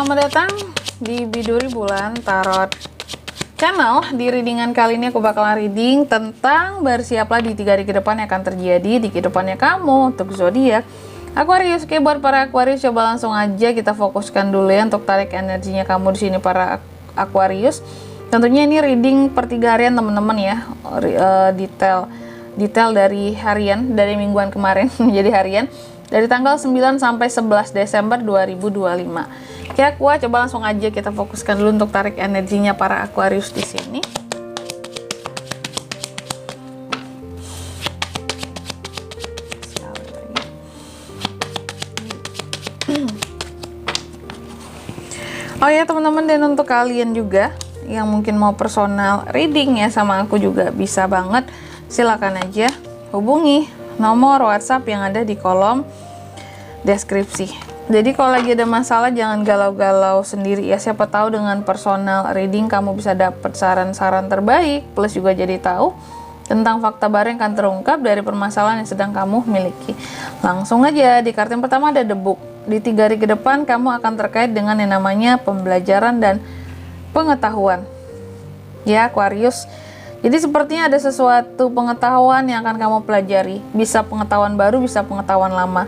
Selamat datang di Biduri Bulan Tarot Channel. Di readingan kali ini aku bakalan reading tentang bersiaplah di 3 hari ke depan yang akan terjadi di kehidupannya kamu untuk zodiak Aquarius. Oke, buat para Aquarius coba langsung aja kita fokuskan dulu ya untuk tarik energinya kamu di sini para Aquarius. Tentunya ini reading per 3 harian teman-teman ya, detail dari harian dari mingguan kemarin menjadi harian dari tanggal 9 sampai 11 Desember 2025. Oke, Aqua, coba langsung aja kita fokuskan dulu untuk tarik energinya para Aquarius di sini. Oh ya teman-teman, dan untuk kalian juga yang mungkin mau personal reading ya sama aku juga bisa banget, silakan aja hubungi nomor WhatsApp yang ada di kolom deskripsi. Jadi kalau lagi ada masalah jangan galau-galau sendiri ya, siapa tahu dengan personal reading kamu bisa dapat saran-saran terbaik, plus juga jadi tahu tentang fakta baru yang akan terungkap dari permasalahan yang sedang kamu miliki. Langsung aja di kartu yang pertama ada The Book. Di 3 hari ke depan kamu akan terkait dengan yang namanya pembelajaran dan pengetahuan ya Aquarius. Jadi sepertinya ada sesuatu pengetahuan yang akan kamu pelajari, bisa pengetahuan baru, bisa pengetahuan lama.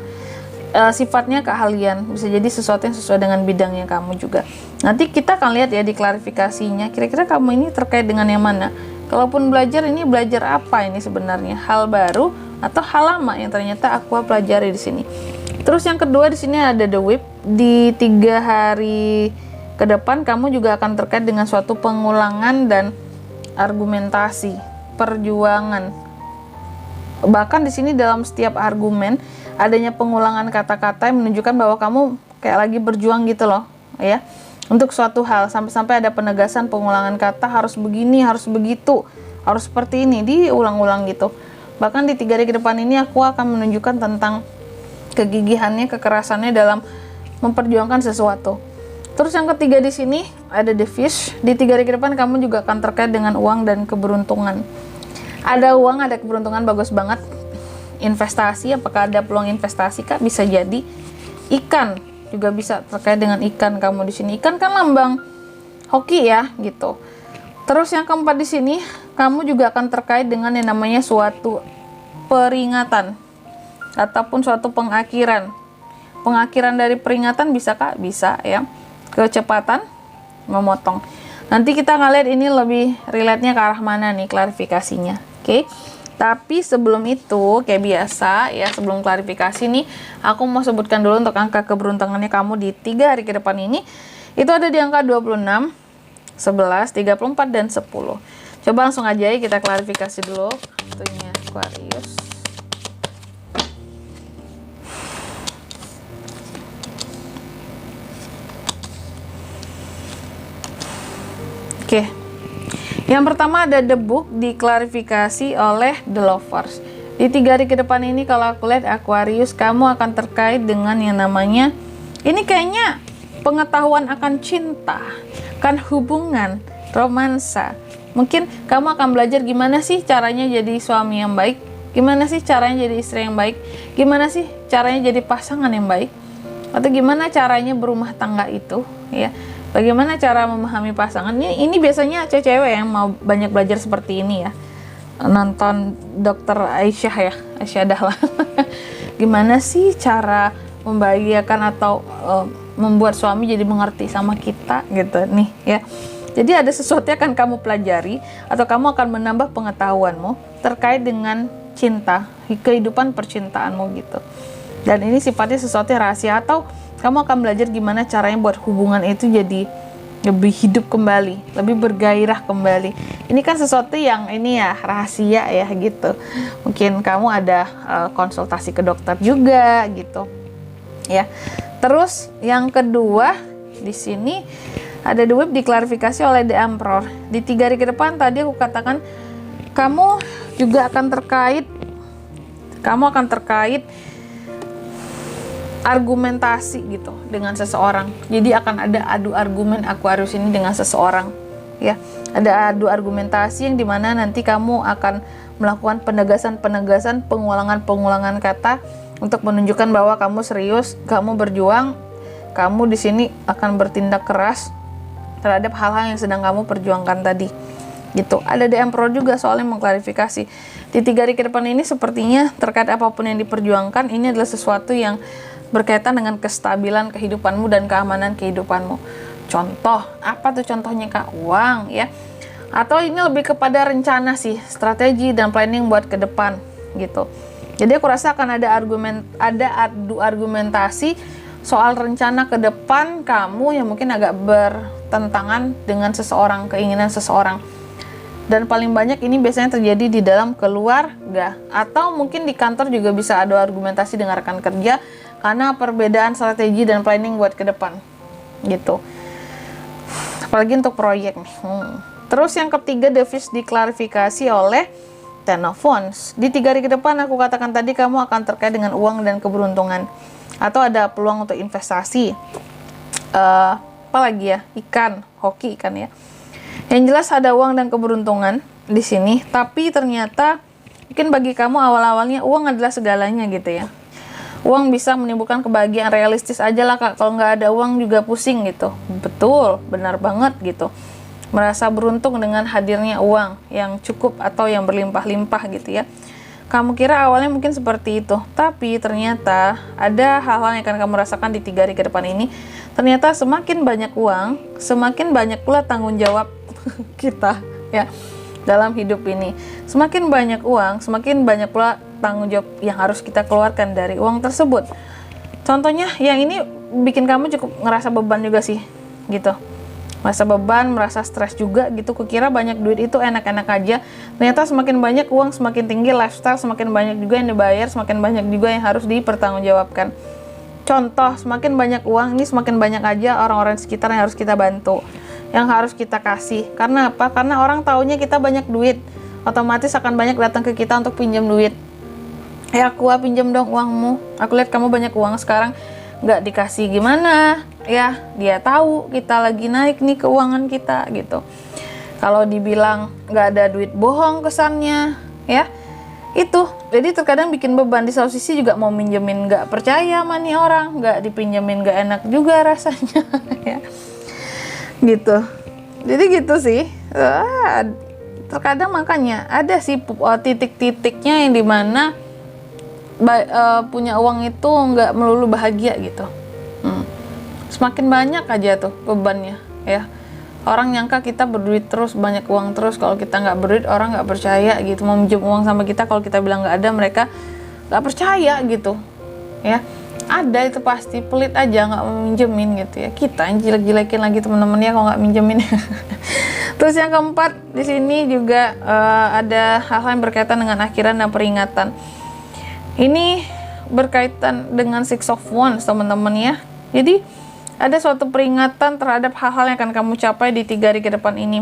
Sifatnya keahlian, bisa jadi sesuatu yang sesuai dengan bidangnya kamu juga. Nanti kita akan lihat ya di klarifikasinya, kira-kira kamu ini terkait dengan yang mana. Kalaupun belajar, ini belajar apa ini sebenarnya, hal baru atau hal lama yang ternyata aku pelajari di sini. Terus yang kedua di sini ada The Whip. Di 3 hari ke depan kamu juga akan terkait dengan suatu pengulangan dan argumentasi, perjuangan. Bahkan di sini dalam setiap argumen adanya pengulangan kata-kata yang menunjukkan bahwa kamu kayak lagi berjuang gitu loh ya untuk suatu hal, sampai-sampai ada penegasan pengulangan kata, harus begini, harus begitu, harus seperti ini, diulang-ulang gitu. Bahkan di 3 hari ke depan ini aku akan menunjukkan tentang kegigihannya, kekerasannya dalam memperjuangkan sesuatu. Terus yang ketiga di sini ada The Fish. Di 3 hari ke depan kamu juga akan terkait dengan uang dan keberuntungan. Ada uang, ada keberuntungan, bagus banget. Investasi, apakah ada peluang investasi kak? Bisa jadi. Ikan juga bisa terkait dengan ikan kamu di sini. Ikan kan lambang hoki ya gitu. Terus yang keempat di sini kamu juga akan terkait dengan yang namanya suatu peringatan ataupun suatu pengakhiran. Pengakhiran dari peringatan bisa kak? Bisa ya. Kecepatan memotong. Nanti kita ngeliat ini lebih relate-nya ke arah mana nih klarifikasinya. Oke. Tapi sebelum itu, kayak biasa ya, sebelum klarifikasi nih, aku mau sebutkan dulu untuk angka keberuntungannya kamu di 3 hari ke depan ini. Itu ada di angka 26, 11, 34, dan 10. Coba langsung aja ya kita klarifikasi dulu. Tentunya Aquarius. Oke. Yang pertama ada The Book, diklarifikasi oleh The Lovers. Di 3 hari ke depan ini kalau aku lihat Aquarius, kamu akan terkait dengan yang namanya, ini kayaknya pengetahuan akan cinta, kan hubungan, romansa. Mungkin kamu akan belajar gimana sih caranya jadi suami yang baik, gimana sih caranya jadi istri yang baik, gimana sih caranya jadi pasangan yang baik, atau gimana caranya berumah tangga itu ya. Bagaimana cara memahami pasangannya? Ini biasanya cewek-cewek yang mau banyak belajar seperti ini ya. Nonton Dokter Aisyah ya, Aisyah Dahlan. Gimana sih cara membahagiakan atau membuat suami jadi mengerti sama kita gitu nih ya. Jadi ada sesuatu yang akan kamu pelajari atau kamu akan menambah pengetahuanmu terkait dengan cinta, kehidupan percintaanmu gitu. Dan ini sifatnya sesuatu yang rahasia, atau kamu akan belajar gimana caranya buat hubungan itu jadi lebih hidup kembali, lebih bergairah kembali. Ini kan sesuatu yang ini ya rahasia ya gitu. Mungkin kamu ada konsultasi ke dokter juga gitu. Ya. Terus yang kedua di sini ada The Whip, diklarifikasi oleh The Emperor. Di 3 hari ke depan tadi aku katakan kamu juga akan terkait argumentasi gitu dengan seseorang. Jadi akan ada adu argumen Aquarius ini dengan seseorang ya. Ada adu argumentasi yang dimana nanti kamu akan melakukan penegasan, pengulangan kata untuk menunjukkan bahwa kamu serius, kamu berjuang kamu di sini akan bertindak keras terhadap hal-hal yang sedang kamu perjuangkan tadi. Gitu. Ada The Emperor juga soalnya mengklarifikasi. Di 3 hari ke depan ini sepertinya terkait apapun yang diperjuangkan, ini adalah sesuatu yang berkaitan dengan kestabilan kehidupanmu dan keamanan kehidupanmu. Contoh, apa tuh contohnya Kak? Uang ya. Atau ini lebih kepada rencana sih, strategi dan planning buat ke depan gitu. Jadi aku rasa akan ada adu argumentasi soal rencana ke depan kamu yang mungkin agak bertentangan dengan seseorang, keinginan seseorang. Dan paling banyak ini biasanya terjadi di dalam keluarga, atau mungkin di kantor juga bisa ada argumentasi dengan rekan kerja karena perbedaan strategi dan planning buat ke depan gitu. Apalagi untuk proyek nih. Terus yang ketiga, devis diklarifikasi oleh Ten of Wands. Di 3 hari ke depan aku katakan tadi kamu akan terkait dengan uang dan keberuntungan, atau ada peluang untuk investasi. Apalagi ya, hoki ikan ya. Yang jelas ada uang dan keberuntungan di sini, tapi ternyata mungkin bagi kamu awal-awalnya uang adalah segalanya gitu ya. Uang bisa menimbulkan kebahagiaan realistis aja lah Kak, kalau nggak ada uang juga pusing gitu. Betul, benar banget gitu. Merasa beruntung dengan hadirnya uang yang cukup atau yang berlimpah-limpah gitu ya. Kamu kira awalnya mungkin seperti itu, tapi ternyata ada hal-hal yang akan kamu rasakan di 3 hari ke depan ini. Ternyata semakin banyak uang, semakin banyak pula tanggung jawab kita ya dalam hidup ini. Semakin banyak uang, semakin banyak pula tanggung jawab yang harus kita keluarkan dari uang tersebut. Contohnya yang ini bikin kamu cukup ngerasa beban juga sih gitu. Merasa beban, merasa stres juga gitu. Kukira banyak duit itu enak-enak aja. Ternyata semakin banyak uang, semakin tinggi lifestyle, semakin banyak juga yang dibayar, semakin banyak juga yang harus dipertanggungjawabkan. Contoh, semakin banyak uang ini semakin banyak aja orang-orang sekitar yang harus kita bantu, yang harus kita kasih. Karena apa? Karena orang taunya kita banyak duit, otomatis akan banyak datang ke kita untuk pinjam duit. Ya aku pinjam dong uangmu, aku lihat kamu banyak uang sekarang, nggak dikasih gimana ya. Dia tahu kita lagi naik nih keuangan kita gitu. Kalau dibilang nggak ada duit, bohong kesannya ya. Itu jadi terkadang bikin beban. Di satu sisi juga mau minjemin nggak percaya sama nih orang, nggak dipinjemin nggak enak juga rasanya ya gitu. Jadi gitu sih. Terkadang makanya ada sih titik-titiknya yang dimana punya uang itu nggak melulu bahagia gitu. Semakin banyak aja tuh bebannya ya. Orang nyangka kita berduit terus, banyak uang terus. Kalau kita nggak berduit, orang nggak percaya gitu. Mau minjem uang sama kita, kalau kita bilang nggak ada, mereka nggak percaya gitu ya. Ada itu pasti, pelit aja nggak mau minjemin gitu ya. Kita yang jelek-jelekin lagi teman-temannya kalau nggak minjemin. Terus yang keempat di sini juga ada hal-hal yang berkaitan dengan akhiran dan peringatan. Ini berkaitan dengan Six of Wands teman-teman ya. Jadi ada suatu peringatan terhadap hal-hal yang akan kamu capai di 3 hari ke depan ini,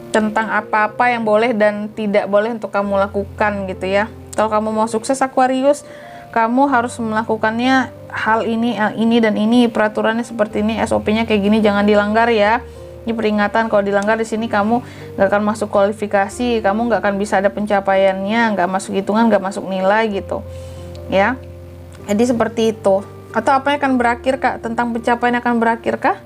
tentang apa-apa yang boleh dan tidak boleh untuk kamu lakukan gitu ya. Kalau kamu mau sukses Aquarius, kamu harus melakukannya hal ini dan ini, peraturannya seperti ini, SOP-nya kayak gini, jangan dilanggar ya. Ini peringatan, kalau dilanggar di sini kamu nggak akan masuk kualifikasi, kamu nggak akan bisa ada pencapaiannya, nggak masuk hitungan, nggak masuk nilai gitu ya. Jadi seperti itu. Atau apa yang akan berakhir Kak? Tentang pencapaian akan berakhir kah?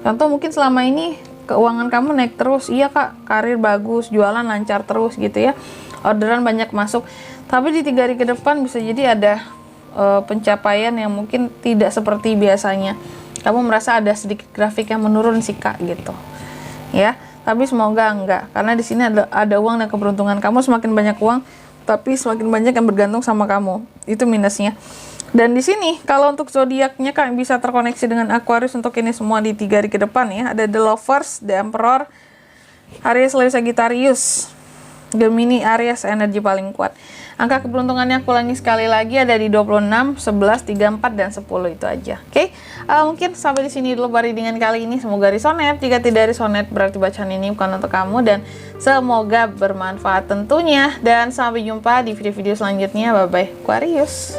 Contoh mungkin selama ini keuangan kamu naik terus, iya Kak, karir bagus, jualan lancar terus gitu ya, orderan banyak masuk. Tapi di 3 hari ke depan bisa jadi ada pencapaian yang mungkin tidak seperti biasanya. Kamu merasa ada sedikit grafik yang menurun sih Kak gitu ya. Tapi semoga enggak, karena di sini ada uang dan keberuntungan. Kamu semakin banyak uang, tapi semakin banyak yang bergantung sama kamu. Itu minusnya. Dan di sini kalau untuk zodiaknya Kak bisa terkoneksi dengan Aquarius untuk ini semua di 3 hari ke depan ya. Ada The Lovers, The Emperor, Aries, Leo, Sagittarius, Gemini, Aries, energi paling kuat. Angka keberuntungannya aku ulangi sekali lagi, ada di 26, 11, 34 dan 10 itu aja. Oke. Mungkin sampai di sini dulu readingan kali ini. Semoga resonate. Jika tidak resonate berarti bacaan ini bukan untuk kamu, dan semoga bermanfaat tentunya. Dan sampai jumpa di video-video selanjutnya. Bye bye Aquarius.